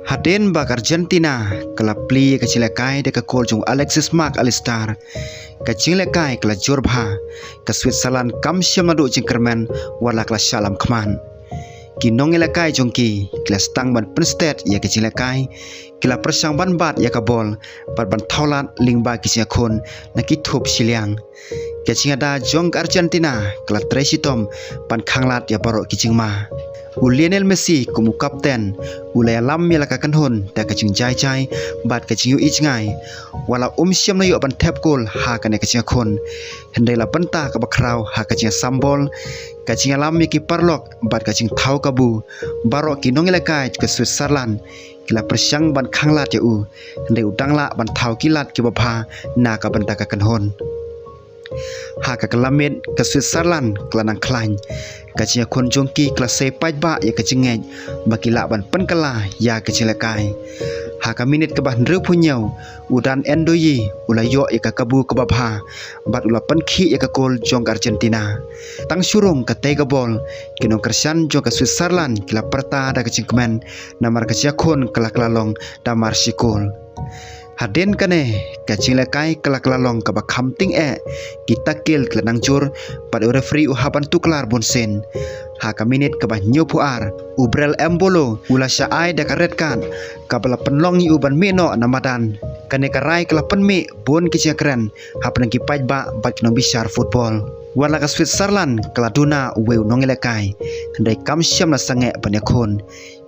Haden bak Argentina kala pli kecil lekai de kol jong Alexis Mac Alistar kecil lekai kala Jorba ke Switzerland kam syamadu jengkermen wala kala Shalam Kman kinong lekai jongki kala stang ban penstet ya kecil lekai kala persang ban bat ya kabol ban thaulat lingba kisnya kon naki thup siliang kecil ada jong Argentina kala Tresitom pan khanglat ya barok kicingma Lionel Messi kumu kapten ulaya lam ya lakakan hon ta kacing jai bat kacing yu icngai wala syam na yu ban tap gol ha kane kacing khon hendai la penta ka bakrau ha kacing sambol kacing lam ya ki parlok bat kacing thau kabu barok ki nong lekai ke Switzerland kila persyang ban khanglat ya hendai udangla ban thau kilat ki bapha na ka benta ka kan hon ha ka kelamet ke Switzerland kelanang klain kacing kon jongki kelas sepai ba ya kacing ngej bakila ban penkala ya kacing lekai ha ka minit ke bah ndru punyau udan endoyi ulayo ya ka kabu ke babha bat ula penkhi ya ka kol jong Argentina tang surung ka tega bol kinong kersan jong ke Switzerland kila perta da kacing kemen namar kacing kon kelak lalong damar sikol Haden kane kacing lekai kelak lalong ke bakham ting kita kil kelanang jur pada referee uhaban tuklar bonsen ha ka minit ke bah nyopuar ubrel embolo ula syai da karetkan kabala penlong yu ban meno namadan kane karai kala penmi bon kicing keren ha penang ki paj ba bak nong bisar football wala ka Switzerland kala duna we nong lekai ndai kam syam na sange panyakon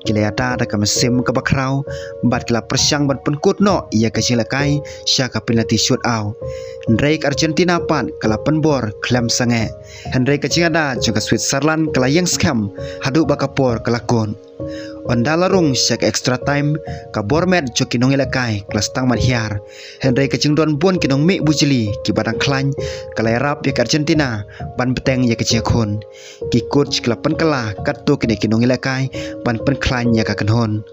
Kilayata da ka mesim ka bakrau bat kila persyang ban penkut no ia kecil lekai sya ka penalty shoot out Hendrik Argentina pan kala penbor klem sange Hendrik kecing ada jong ka Switzerland kala yang scam hadu bakapor kala kon Ondala rung syak extra time ka bormet jo kinong lekai kelas tang madhiar Hendrik kecing don bon kinong mi bujili ki badang klan kala rap ya Argentina ban beteng ya kecing kon ki coach kala pen kala katto kini kinong lekai ban pen klan ya ka kanhon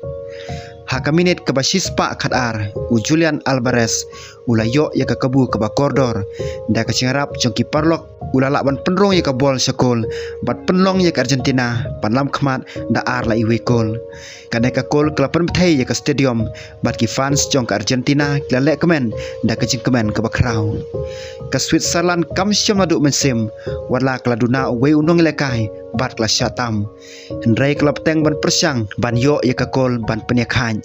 ha ka minit ke basis pa khatar Julian Alvarez ulayo ya ka kabu ke bakordor da kecing rap jong ki parlok ulala ban penrong ya ka bol sekol bat penlong ya ka Argentina panlam khmat da ar la iwe kol kane ka kol klapan thai ya ka stadium bat ki fans jong ka Argentina klale kemen da kecing kemen ke bakrau ka Switzerland kam syam adu mensim wala kladuna we unong lekai bat kla syatam hendrai klap teng ban persyang ban yo ya ka kol ban penyakhan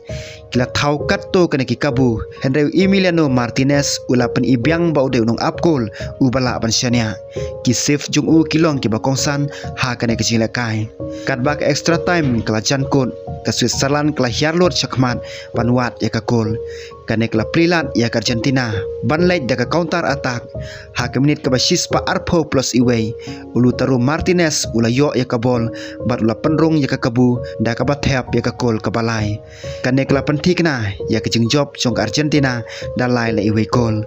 kila thau katto kane ki kabu hendrai Emiliano Martinez ula pen ibyang ba ude unong apkol ubala ban syania ki save jung kilong ki bakongsan ha kane kecil lekai kat bak extra time kala jankot ke Switzerland kala hiarlot syakmat ban wat ya ka kol kane kala prilat ya ka Argentina ban late da ka counter attack ha ka minit ke basis pa arpo plus iwe ulu taru Martinez ula yo ya ka bol bat ula penrung ya ka kabu da ka bathap ya ka kol ka balai kane kala pentik na ya ka jingjob jong ka Argentina da lai la iwe kol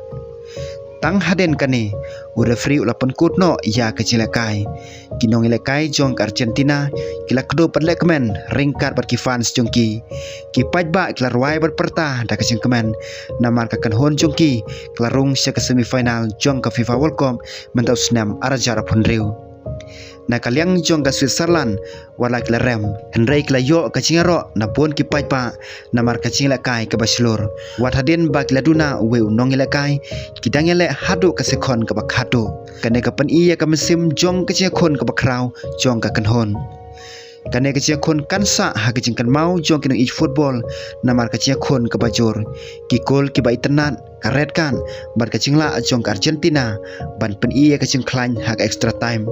tang haden kane referee ula penkut no ya kecil lekai kinong lekai jong Argentina kila kedo padlekmen ringkat bat ki fans jongki ki pajba kila ruai berperta da kecing kemen namar ka kan hon jongki kila rung sya ke semifinal jong ka FIFA World Cup mentau senam arajar punriu na kaliang jong ka Switzerland wala kila rem Hendrai kila yo kacing ro na bon ki pajba namar kacing lekai ke baslur wat haden ba kila duna we unong lekai kidang ele hadu ka sekon ke bakhado kane ka pen iya ka mesim jong kacing kon ke bakrau jong ka kanhon kane kacing kon kansa ha kacing kan mau jong kinong ich football namar kacing kon ke bajur ki kol ki ba internet karet kan bat kacing la jong ka Argentina ban pen iya kacing klan ha extra time